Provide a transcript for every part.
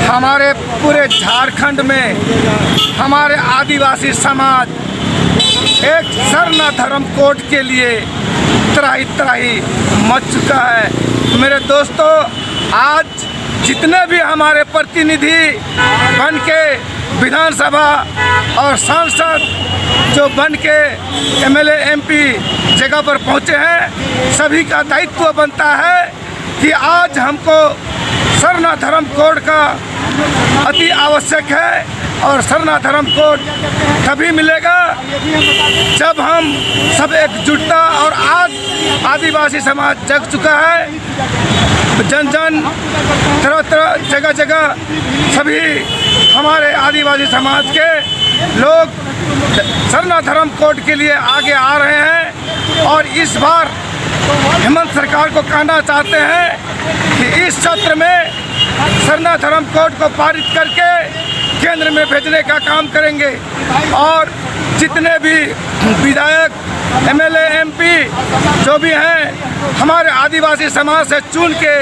हमारे पूरे झारखंड में हमारे आदिवासी समाज एक सरना धर्म कोड के लिए त्राही त्राही मच चुका है। मेरे दोस्तों, आज जितने भी हमारे प्रतिनिधि बन के विधानसभा और सांसद जो बन के एमएलए एमपी जगह पर पहुंचे हैं, सभी का दायित्व बनता है कि आज हमको सरना धर्म कोड का अति आवश्यक है। और सरना धर्म कोड तभी मिलेगा जब हम सब एकजुटता, और आज आदिवासी समाज जग चुका है। जन जन तरह तरह जगह जगह सभी हमारे आदिवासी समाज के लोग सरना धर्म कोड के लिए आगे आ रहे हैं। और इस बार हेमंत सरकार को कहना चाहते हैं कि इस सत्र में सरना धर्म कोड को पारित करके केंद्र में भेजने का काम करेंगे। और जितने भी विधायक एमएलए एमपी जो भी हैं हमारे आदिवासी समाज से चुन के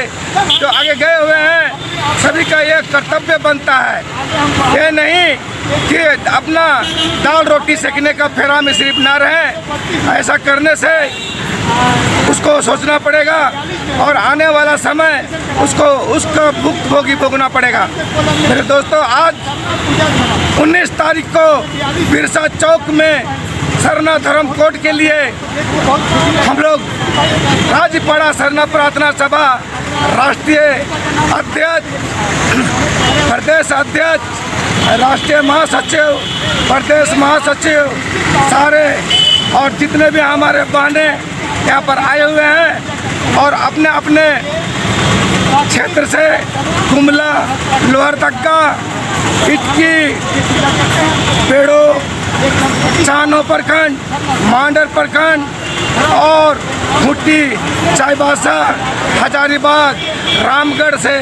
जो आगे गए हुए हैं, सभी का ये कर्तव्य बनता है। ये नहीं कि अपना दाल रोटी सेकने का फेरा में सिर्फ ना रहे। ऐसा करने से उसको सोचना पड़ेगा और आने वाला समय उसका भुगतान भोगना पड़ेगा। मेरे दोस्तों, आज 19 तारीख को बिरसा चौक में सरना धर्म कोड के लिए हम लोग राजपाड़ा सरना प्रार्थना सभा राष्ट्रीय अध्यक्ष, प्रदेश अध्यक्ष, राष्ट्रीय महासचिव, प्रदेश महासचिव सारे और जितने भी हमारे बहने यहाँ पर आए हुए हैं और अपने अपने क्षेत्र से गुमला, लोहरदगा, इटकी, पेड़ो, चानो प्रखंड, मांडर प्रखंड और भुट्टी, चाईबासा, हजारीबाग, रामगढ़ से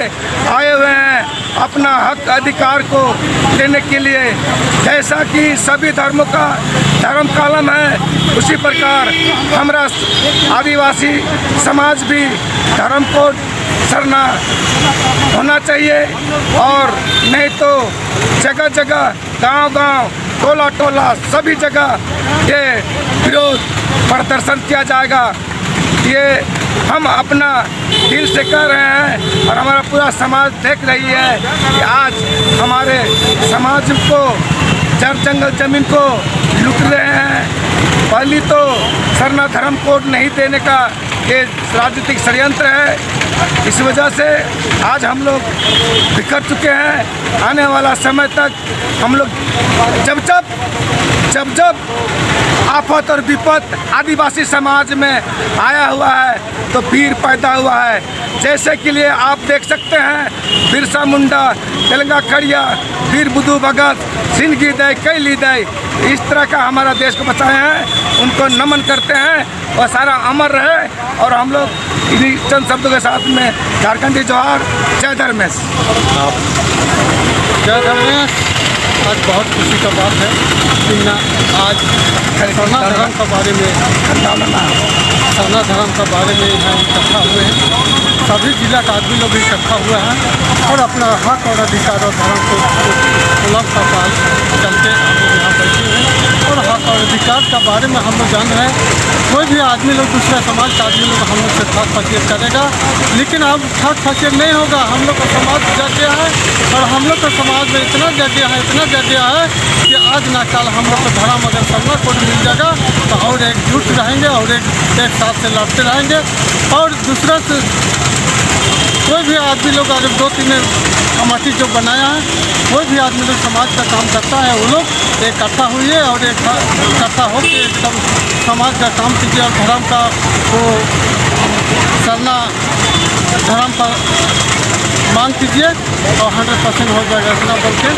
आए हुए हैं अपना हक अधिकार को लेने के लिए। जैसा कि सभी धर्मों का धर्म कालम है, उसी प्रकार हमारा आदिवासी समाज भी धर्म कोड सरना होना चाहिए। और नहीं तो जगह जगह, गांव गांव, टोला टोला सभी जगह ये विरोध प्रदर्शन किया जाएगा। ये हम अपना दिल से कह रहे हैं और हमारा पूरा समाज देख रही है कि आज हमारे समाज को जड़ जंगल जमीन को लूट रहे हैं। पहली तो सरना धर्म कोड नहीं देने का ये राजनीतिक षड्यंत्र है। इस वजह से आज हम लोग बिखर चुके हैं। आने वाला समय तक हम लोग जब जब आफत और विपत आदिवासी समाज में आया हुआ है तो वीर पैदा हुआ है। जैसे कि लिए आप देख सकते हैं बिरसा मुंडा, तेलंगा खड़िया, वीर बुद्धू भगत, सिंहगी दई, कैली दई, इस तरह का हमारा देश को बचाए हैं। उनको नमन करते हैं और सारा अमर रहे। और हम लोग इन्हीं चंद शब्दों के साथ में झारखंडी जोहार, जय धर्मेश। जय धर्मेश। आज बहुत खुशी का बात है कि आज सरना धर्म के बारे में यहाँ इकट्ठा हुए हैं। सभी जिला का आदमी लोग इकट्ठा हुए हैं और अपना हक और अधिकार और धर्म को उपलब्ध का पाल चलते हम लोग यहाँ बैठे हैं और हक और अधिकार के बारे में हम लोग जान रहे हैं। कोई भी आदमी लोग, दूसरे समाज का आदमी लोग हम लोग से ठाक फसीयत करेगा, लेकिन अब ठाक फसीयत नहीं होगा। हम लोग का समाज जग गया है और हम लोग का समाज में इतना जग गया है कि आज ना कल हम लोग का धर्म अगर सरना कोड मिल जाएगा तो और एकजुट रहेंगे और एक साथ से लड़ते रहेंगे। और दूसरा से कोई भी आदमी लोग अगर 2-3 कमेटी जो बनाया है, कोई भी आदमी लोग समाज का काम करता है, वो लोग इकट्ठा हुए और इकट्ठा होकर एकदम समाज का काम कीजिए और धर्म का वो सरना धर्म पर मांग कीजिए और 100% हो जाएगा इतना बोल के।